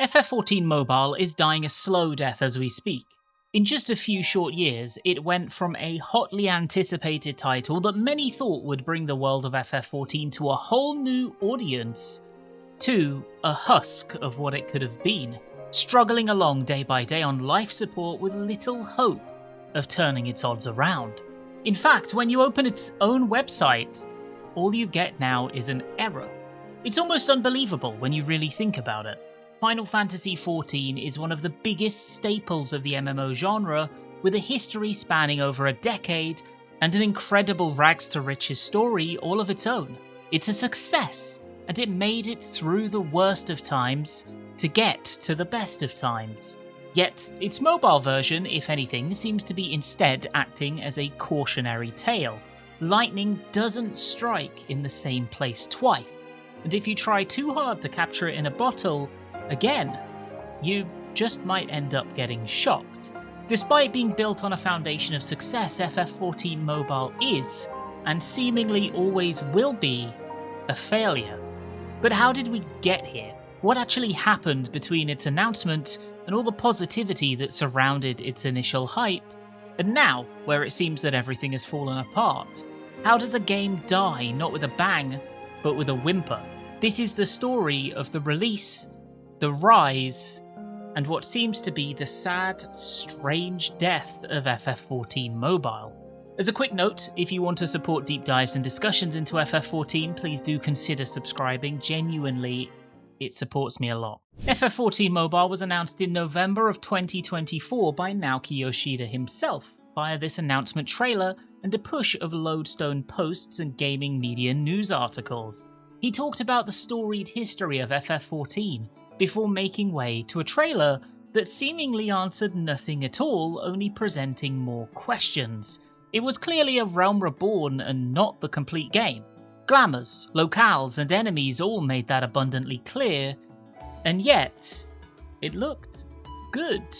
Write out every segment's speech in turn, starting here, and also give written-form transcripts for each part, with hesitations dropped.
FF14 Mobile is dying a slow death as we speak. In just a few short years, it went from a hotly anticipated title that many thought would bring the world of FF14 to a whole new audience, to a husk of what it could have been, struggling along day by day on life support with little hope of turning its odds around. In fact, when you open its own website, all you get now is an error. It's almost unbelievable when you really think about it. Final Fantasy XIV is one of the biggest staples of the MMO genre, with a history spanning over a decade and an incredible rags-to-riches story all of its own. It's a success, and it made it through the worst of times to get to the best of times. Yet, its mobile version, if anything, seems to be instead acting as a cautionary tale. Lightning doesn't strike in the same place twice, and if you try too hard to capture it in a bottle, again, you just might end up getting shocked. Despite being built on a foundation of success, FF14 Mobile is, and seemingly always will be, a failure. But how did we get here? What actually happened between its announcement and all the positivity that surrounded its initial hype, and now, where it seems that everything has fallen apart? How does a game die, not with a bang, but with a whimper? This is the story of the release, the rise, and what seems to be the sad, strange death of FF14 Mobile. As a quick note, if you want to support deep dives and discussions into FF14, please do consider subscribing. Genuinely, it supports me a lot. FF14 Mobile was announced in November of 2024 by Naoki Yoshida himself, via this announcement trailer and a push of lodestone posts and gaming media news articles. He talked about the storied history of FF14, before making way to a trailer that seemingly answered nothing at all, only presenting more questions. It was clearly a Realm Reborn and not the complete game. Glamours, locales, and enemies all made that abundantly clear, and yet, it looked good.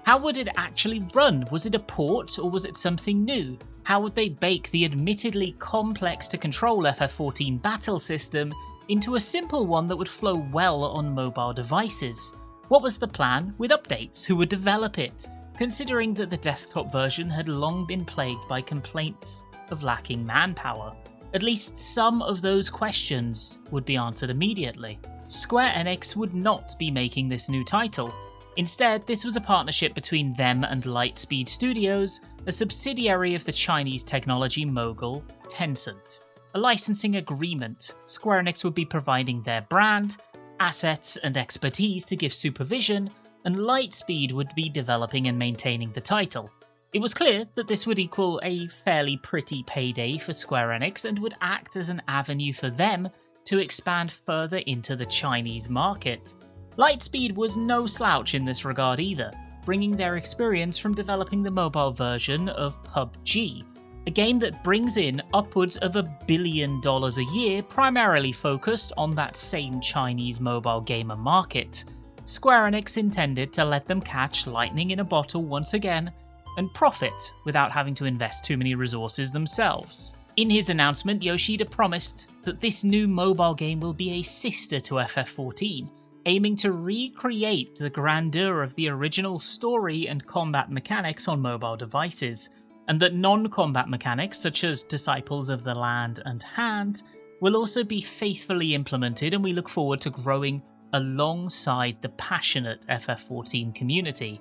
How would it actually run? Was it a port, or was it something new? How would they bake the admittedly complex to control FF14 battle system into a simple one that would flow well on mobile devices? What was the plan with updates? Who would develop it? Considering that the desktop version had long been plagued by complaints of lacking manpower, at least some of those questions would be answered immediately. Square Enix would not be making this new title. Instead, this was a partnership between them and Lightspeed Studios, a subsidiary of the Chinese technology mogul Tencent. A licensing agreement. Square Enix would be providing their brand, assets, and expertise to give supervision, and Lightspeed would be developing and maintaining the title. It was clear that this would equal a fairly pretty payday for Square Enix and would act as an avenue for them to expand further into the Chinese market. Lightspeed was no slouch in this regard either, bringing their experience from developing the mobile version of PUBG, a game that brings in upwards of $1 billion a year, primarily focused on that same Chinese mobile gamer market. Square Enix intended to let them catch lightning in a bottle once again, and profit without having to invest too many resources themselves. In his announcement, Yoshida promised that this new mobile game will be a sister to FF14, aiming to recreate the grandeur of the original story and combat mechanics on mobile devices, and that non-combat mechanics such as Disciples of the Land and Hand will also be faithfully implemented, and we look forward to growing alongside the passionate FF14 community.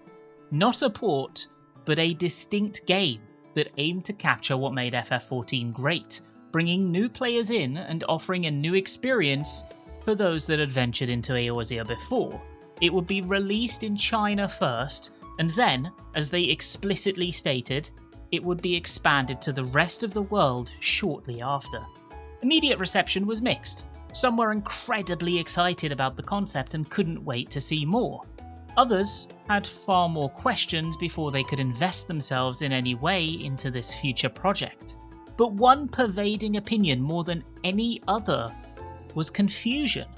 Not a port, but a distinct game that aimed to capture what made FF14 great, bringing new players in and offering a new experience for those that had ventured into Eorzea before. It would be released in China first, and then, as they explicitly stated, it would be expanded to the rest of the world shortly after. Immediate reception was mixed. Some were incredibly excited about the concept and couldn't wait to see more. Others had far more questions before they could invest themselves in any way into this future project. But one pervading opinion more than any other was confusion.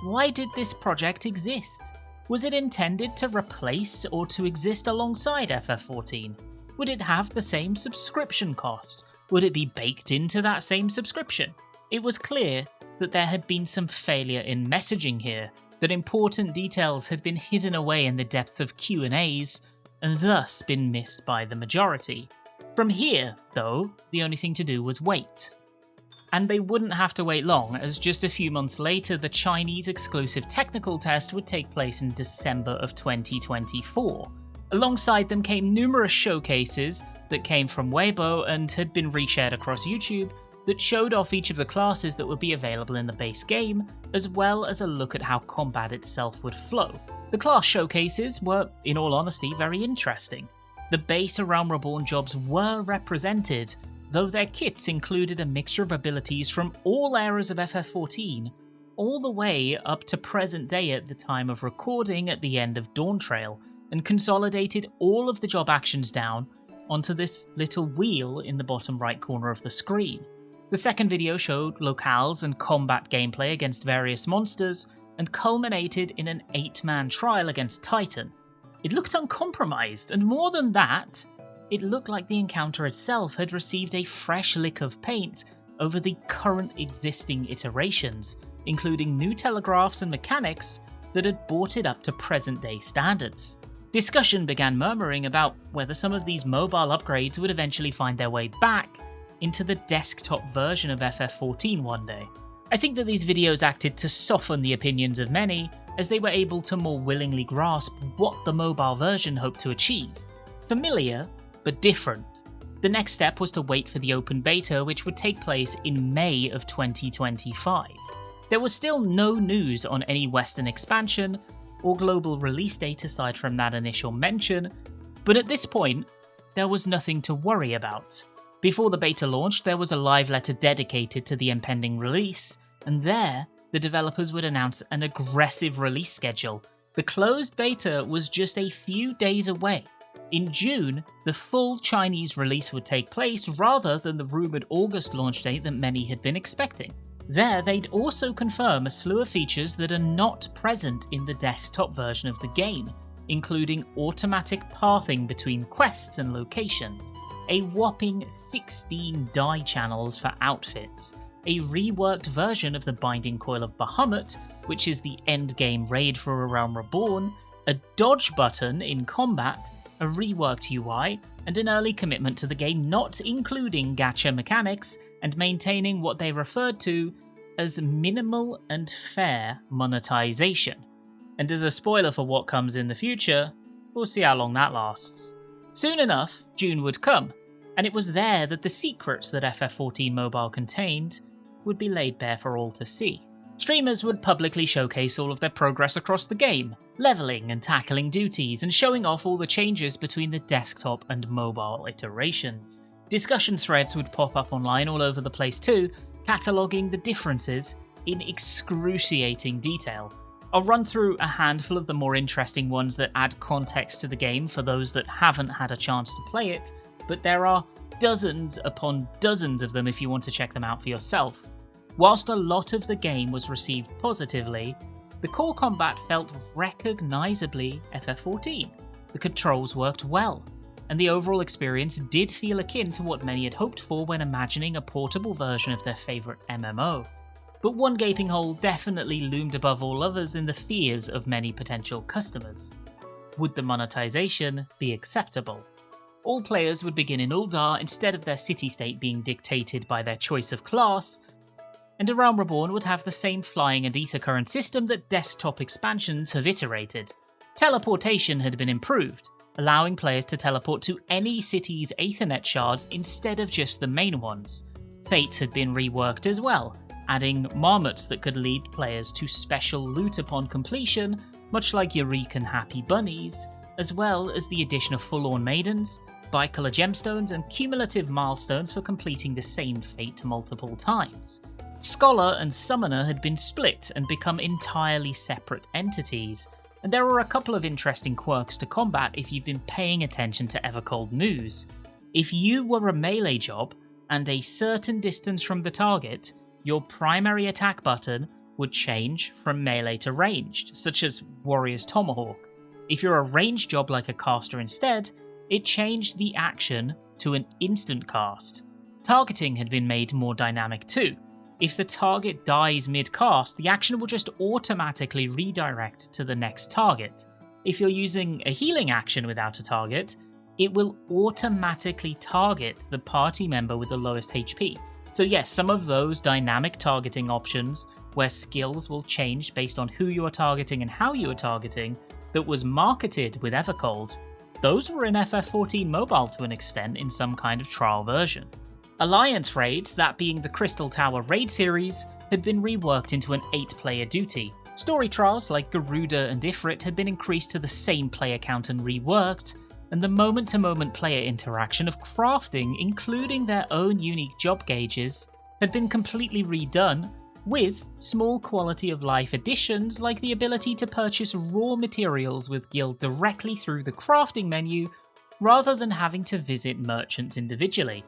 Why did this project exist? Was it intended to replace or to exist alongside FF14? Would it have the same subscription cost? Would it be baked into that same subscription? It was clear that there had been some failure in messaging here, that important details had been hidden away in the depths of Q&As and thus been missed by the majority. From here, though, the only thing to do was wait. And they wouldn't have to wait long, as just a few months later the Chinese exclusive technical test would take place in December of 2024. Alongside them came numerous showcases that came from Weibo and had been reshared across YouTube that showed off each of the classes that would be available in the base game, as well as a look at how combat itself would flow. The class showcases were, in all honesty, very interesting. The base Realm Reborn jobs were represented, though their kits included a mixture of abilities from all eras of FF14, all the way up to present day at the time of recording at the end of Dawntrail, and consolidated all of the job actions down onto this little wheel in the bottom right corner of the screen. The second video showed locales and combat gameplay against various monsters, and culminated in an 8-man trial against Titan. It looked uncompromised, and more than that, it looked like the encounter itself had received a fresh lick of paint over the current existing iterations, including new telegraphs and mechanics that had brought it up to present-day standards. Discussion began murmuring about whether some of these mobile upgrades would eventually find their way back into the desktop version of FF14 one day. I think that these videos acted to soften the opinions of many, as they were able to more willingly grasp what the mobile version hoped to achieve. Familiar, but different. The next step was to wait for the open beta, which would take place in May of 2025. There was still no news on any Western expansion or global release date aside from that initial mention, but at this point, there was nothing to worry about. Before the beta launched, there was a live letter dedicated to the impending release, and there, the developers would announce an aggressive release schedule. The closed beta was just a few days away. In June, the full Chinese release would take place rather than the rumoured August launch date that many had been expecting. There, they'd also confirm a slew of features that are not present in the desktop version of the game, including automatic pathing between quests and locations, a whopping 16 dye channels for outfits, a reworked version of the Binding Coil of Bahamut, which is the endgame raid for A Realm Reborn, a dodge button in combat, a reworked UI, and an early commitment to the game not including gacha mechanics and maintaining what they referred to as minimal and fair monetization. And as a spoiler for what comes in the future, we'll see how long that lasts. Soon enough, June would come, and it was there that the secrets that FF14 Mobile contained would be laid bare for all to see. Streamers would publicly showcase all of their progress across the game, leveling and tackling duties and showing off all the changes between the desktop and mobile iterations. Discussion threads would pop up online all over the place too, cataloguing the differences in excruciating detail. I'll run through a handful of the more interesting ones that add context to the game for those that haven't had a chance to play it, but there are dozens upon dozens of them if you want to check them out for yourself. Whilst a lot of the game was received positively, the core combat felt recognisably FF14. The controls worked well, and the overall experience did feel akin to what many had hoped for when imagining a portable version of their favourite MMO. But one gaping hole definitely loomed above all others in the fears of many potential customers. Would the monetization be acceptable? All players would begin in Uldar instead of their city-state being dictated by their choice of class, and A Realm Reborn would have the same flying and ether current system that desktop expansions have iterated. Teleportation had been improved, allowing players to teleport to any city's Aethernet shards instead of just the main ones. Fates had been reworked as well, adding marmots that could lead players to special loot upon completion, much like Eureka and Happy Bunnies, as well as the addition of Forlorn Maidens, bicolor gemstones, and cumulative milestones for completing the same fate multiple times. Scholar and Summoner had been split and become entirely separate entities, and there were a couple of interesting quirks to combat if you've been paying attention to Evercold news. If you were a melee job and a certain distance from the target, your primary attack button would change from melee to ranged, such as Warrior's Tomahawk. If you're a ranged job like a caster instead, it changed the action to an instant cast. Targeting had been made more dynamic too. If the target dies mid-cast, the action will just automatically redirect to the next target. If you're using a healing action without a target, it will automatically target the party member with the lowest HP. So yes, some of those dynamic targeting options, where skills will change based on who you are targeting and how you are targeting, that was marketed with Evercold, those were in FF14 Mobile to an extent in some kind of trial version. Alliance raids, that being the Crystal Tower raid series, had been reworked into an 8-player duty. Story trials like Garuda and Ifrit had been increased to the same player count and reworked, and the moment-to-moment player interaction of crafting, including their own unique job gauges, had been completely redone, with small quality of life additions like the ability to purchase raw materials with guild directly through the crafting menu, rather than having to visit merchants individually.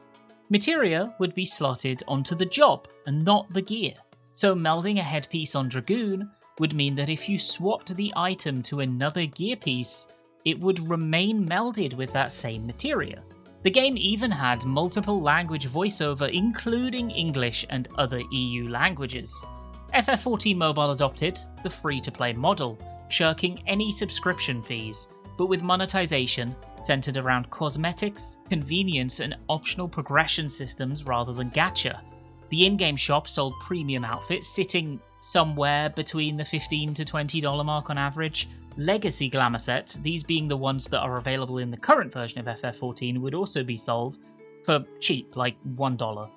Materia would be slotted onto the job and not the gear, so melding a headpiece on Dragoon would mean that if you swapped the item to another gear piece, it would remain melded with that same materia. The game even had multiple language voiceover, including English and other EU languages. FF14 Mobile adopted the free-to-play model, shirking any subscription fees, but with monetization centered around cosmetics, convenience, and optional progression systems rather than gacha. The in-game shop sold premium outfits sitting somewhere between the $15 to $20 mark on average. Legacy glamour sets, these being the ones that are available in the current version of FF14, would also be sold for cheap, like $1.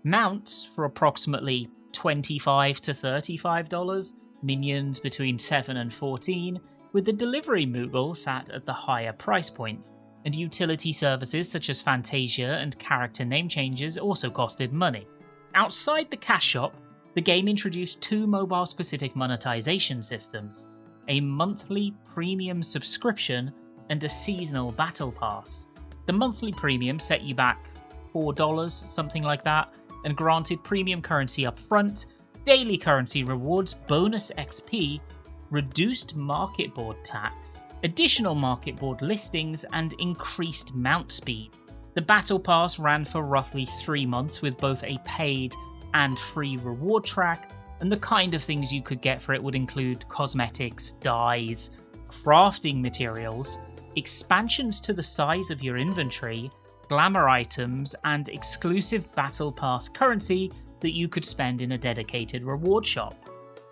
Mounts for approximately $25 to $35, minions between $7 and $14, with the delivery Moogle sat at the higher price point, and utility services such as Fantasia and character name changes also costed money. Outside the cash shop, the game introduced 2 mobile-specific monetization systems, a monthly premium subscription and a seasonal battle pass. The monthly premium set you back $4, something like that, and granted premium currency up front, daily currency rewards, bonus XP, reduced market board tax, additional market board listings, and increased mount speed. The battle pass ran for roughly 3 months with both a paid and free reward track, and the kind of things you could get for it would include cosmetics, dyes, crafting materials, expansions to the size of your inventory, glamour items, and exclusive battle pass currency that you could spend in a dedicated reward shop.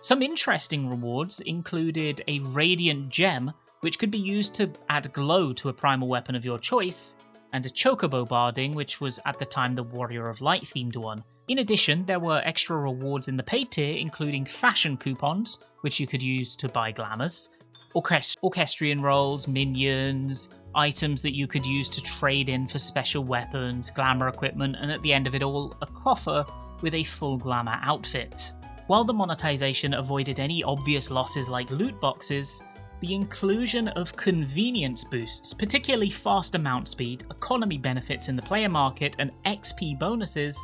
Some interesting rewards included a radiant gem, which could be used to add glow to a primal weapon of your choice, and a chocobo barding, which was at the time the Warrior of Light themed one. In addition, there were extra rewards in the paid tier, including fashion coupons, which you could use to buy glamours, orchestrion rolls, minions, items that you could use to trade in for special weapons, glamour equipment, and at the end of it all, a coffer with a full glamour outfit. While the monetization avoided any obvious losses like loot boxes, the inclusion of convenience boosts, particularly faster mount speed, economy benefits in the player market, and XP bonuses,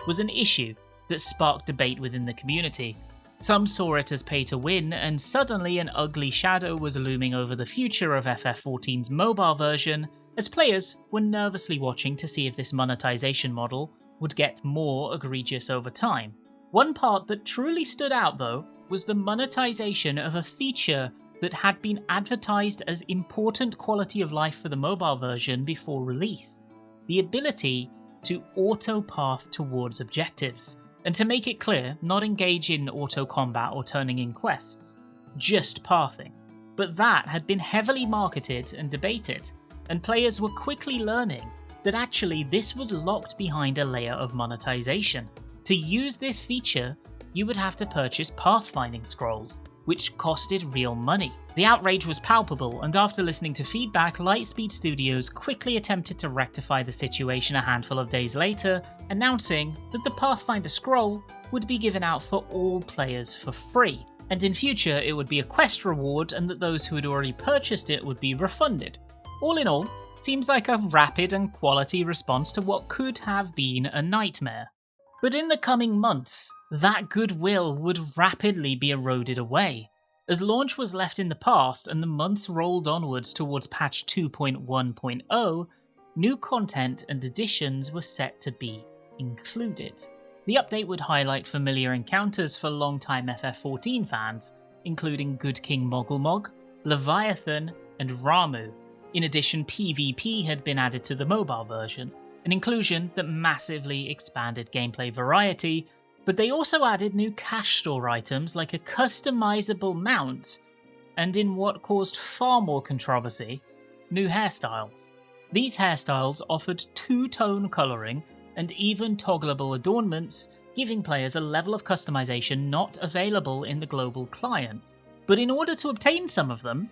was an issue that sparked debate within the community. Some saw it as pay to win, and suddenly an ugly shadow was looming over the future of FF14's mobile version, as players were nervously watching to see if this monetization model would get more egregious over time. One part that truly stood out, though, was the monetization of a feature that had been advertised as important quality of life for the mobile version before release: the ability to auto-path towards objectives, and to make it clear, not engage in auto-combat or turning in quests, just pathing. But that had been heavily marketed and debated, and players were quickly learning that actually this was locked behind a layer of monetization. To use this feature, you would have to purchase pathfinding scrolls, which costed real money. The outrage was palpable, and after listening to feedback, Lightspeed Studios quickly attempted to rectify the situation a handful of days later, announcing that the Pathfinder scroll would be given out for all players for free, and in future it would be a quest reward, and that those who had already purchased it would be refunded. All in all, seems like a rapid and quality response to what could have been a nightmare. But in the coming months, that goodwill would rapidly be eroded away, as launch was left in the past and the months rolled onwards towards patch 2.1.0, new content and additions were set to be included. The update would highlight familiar encounters for longtime FF14 fans, including Good King Mogulmog, Leviathan, and Ramu. In addition, PvP had been added to the mobile version, an inclusion that massively expanded gameplay variety, but they also added new cash store items like a customizable mount, and in what caused far more controversy, new hairstyles. These hairstyles offered two-tone colouring and even toggleable adornments, giving players a level of customization not available in the global client. But in order to obtain some of them,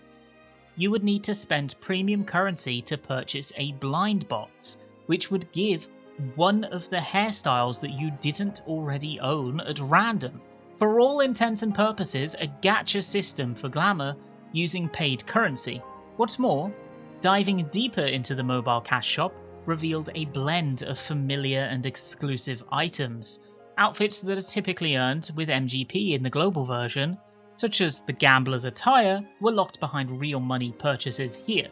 you would need to spend premium currency to purchase a blind box, which would give one of the hairstyles that you didn't already own at random. For all intents and purposes, a gacha system for glamour using paid currency. What's more, diving deeper into the mobile cash shop revealed a blend of familiar and exclusive items, outfits that are typically earned with MGP in the global version, such as the gambler's attire, were locked behind real money purchases here.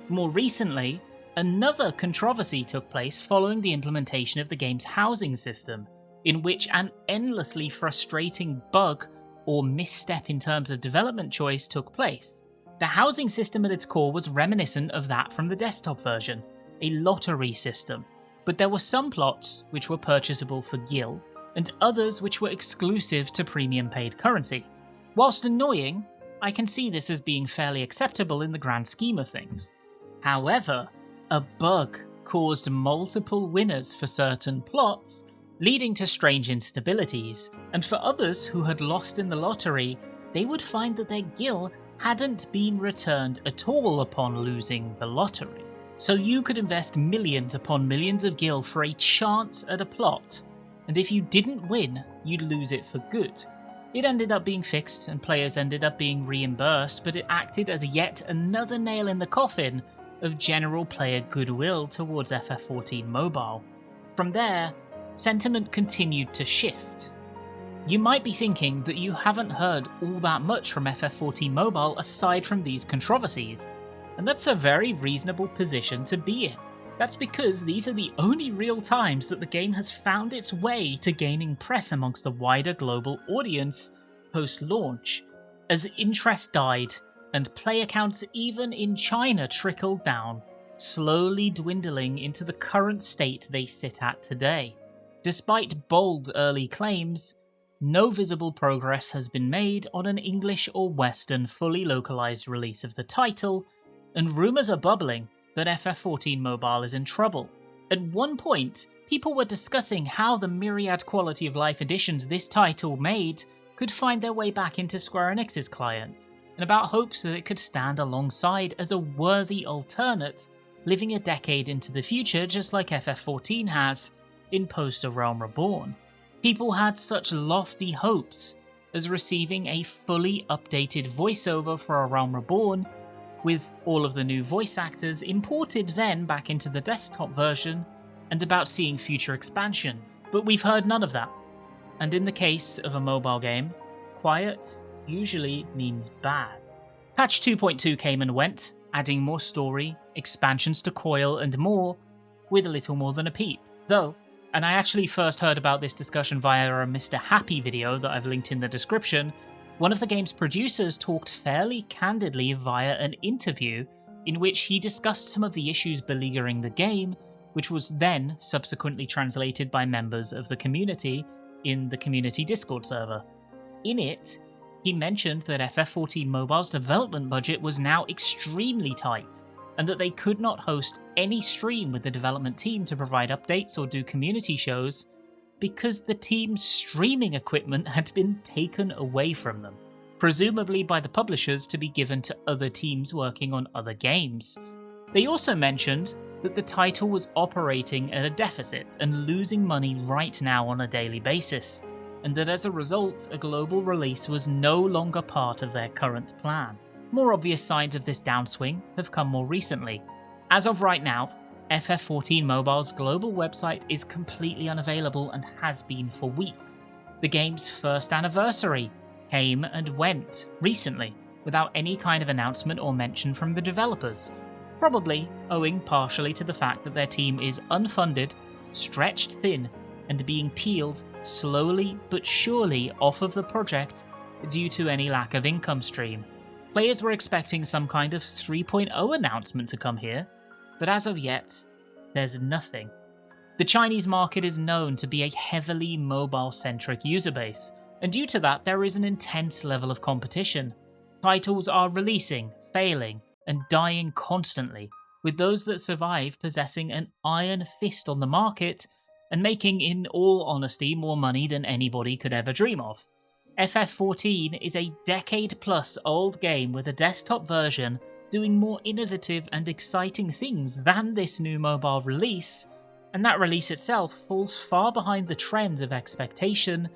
More recently, another controversy took place following the implementation of the game's housing system, in which an endlessly frustrating bug or misstep in terms of development choice took place. The housing system at its core was reminiscent of that from the desktop version, a lottery system, but there were some plots which were purchasable for gil, and others which were exclusive to premium paid currency. Whilst annoying, I can see this as being fairly acceptable in the grand scheme of things. However, a bug caused multiple winners for certain plots, leading to strange instabilities, and for others who had lost in the lottery, they would find that their gil hadn't been returned at all upon losing the lottery. So you could invest millions upon millions of gil for a chance at a plot, and if you didn't win, you'd lose it for good. It ended up being fixed and players ended up being reimbursed, but it acted as yet another nail in the coffin of general player goodwill towards FF14 Mobile. From there, sentiment continued to shift. You might be thinking that you haven't heard all that much from FF14 Mobile aside from these controversies, and that's a very reasonable position to be in. That's because these are the only real times that the game has found its way to gaining press amongst the wider global audience post-launch, as interest died and play accounts even in China trickled down, slowly dwindling into the current state they sit at today. Despite bold early claims, no visible progress has been made on an English or Western fully localized release of the title, and rumours are bubbling that FF14 Mobile is in trouble. At one point, people were discussing how the myriad quality of life additions this title made could find their way back into Square Enix's client, and about hopes that it could stand alongside as a worthy alternate, living a decade into the future just like FF14 has in post A Realm Reborn. People had such lofty hopes as receiving a fully updated voiceover for A Realm Reborn, with all of the new voice actors imported then back into the desktop version, and about seeing future expansions. But we've heard none of that. And in the case of a mobile game, quiet usually means bad. Patch 2.2 came and went, adding more story, expansions to Coil and more, with a little more than a peep. Though, and I actually first heard about this discussion via a Mr. Happy video that I've linked in the description, one of the game's producers talked fairly candidly via an interview in which he discussed some of the issues beleaguering the game, which was then subsequently translated by members of the community in the community Discord server. In it, he mentioned that FF14 Mobile's development budget was now extremely tight, and that they could not host any stream with the development team to provide updates or do community shows, because the team's streaming equipment had been taken away from them, presumably by the publishers to be given to other teams working on other games. They also mentioned that the title was operating at a deficit and losing money right now on a daily basis, and that as a result, a global release was no longer part of their current plan. More obvious signs of this downswing have come more recently. As of right now, FF14 Mobile's global website is completely unavailable and has been for weeks. The game's first anniversary came and went recently, without any kind of announcement or mention from the developers, probably owing partially to the fact that their team is unfunded, stretched thin, and being peeled slowly but surely off of the project due to any lack of income stream. Players were expecting some kind of 3.0 announcement to come here, but as of yet, there's nothing. The Chinese market is known to be a heavily mobile-centric user base, and due to that, there is an intense level of competition. Titles are releasing, failing, and dying constantly, with those that survive possessing an iron fist on the market and making, in all honesty, more money than anybody could ever dream of. FF14 is a decade-plus old game with a desktop version doing more innovative and exciting things than this new mobile release, and that release itself falls far behind the trends of expectation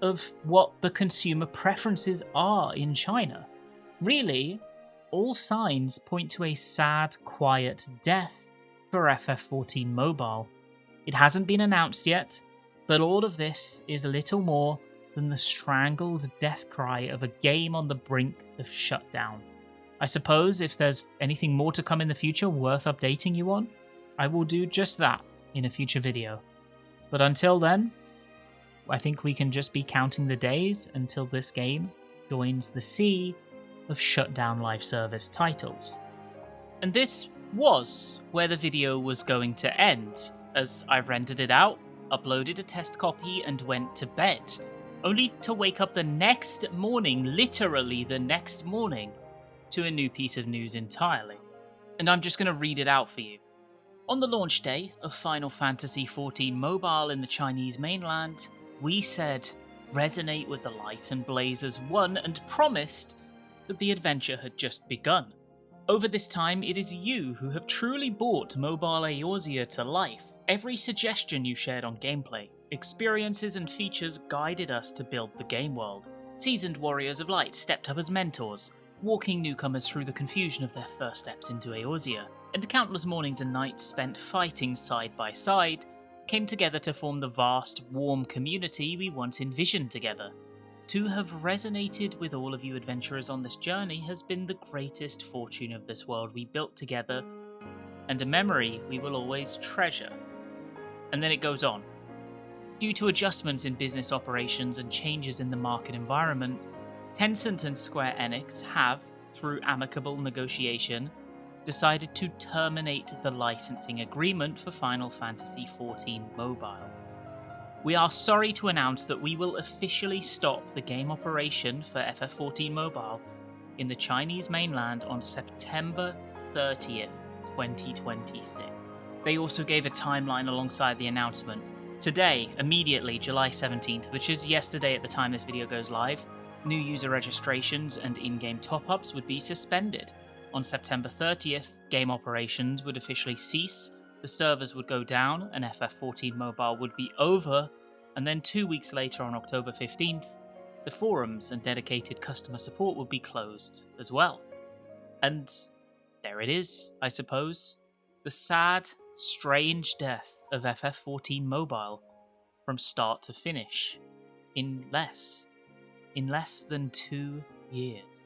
of what the consumer preferences are in China. Really, all signs point to a sad, quiet death for FF14 Mobile. It hasn't been announced yet, but all of this is little more than the strangled death cry of a game on the brink of shutdown. I suppose if there's anything more to come in the future worth updating you on, I will do just that in a future video. But until then, I think we can just be counting the days until this game joins the sea of shutdown live service titles. And this was where the video was going to end, as I rendered it out, uploaded a test copy and went to bed, only to wake up the next morning, literally the next morning, to a new piece of news entirely. And I'm just going to read it out for you. On the launch day of Final Fantasy XIV Mobile in the Chinese mainland, we said, resonate with the light and blaze as one, and promised that the adventure had just begun. Over this time, it is you who have truly brought Mobile Eorzea to life. Every suggestion you shared on gameplay, experiences and features guided us to build the game world. Seasoned warriors of light stepped up as mentors, walking newcomers through the confusion of their first steps into Eorzea, and countless mornings and nights spent fighting side by side came together to form the vast, warm community we once envisioned together. To have resonated with all of you adventurers on this journey has been the greatest fortune of this world we built together, and a memory we will always treasure. And then it goes on. Due to adjustments in business operations and changes in the market environment, Tencent and Square Enix have, through amicable negotiation, decided to terminate the licensing agreement for Final Fantasy XIV Mobile. We are sorry to announce that we will officially stop the game operation for FF14 Mobile in the Chinese mainland on September 30th, 2026. They also gave a timeline alongside the announcement. Today, immediately, July 17th, which is yesterday at the time this video goes live, new user registrations and in-game top-ups would be suspended. On September 30th, game operations would officially cease, the servers would go down, and FF14 Mobile would be over, and then 2 weeks later on October 15th, the forums and dedicated customer support would be closed as well. And there it is, I suppose. The sad, strange death of FF14 Mobile from start to finish in less than 2 years.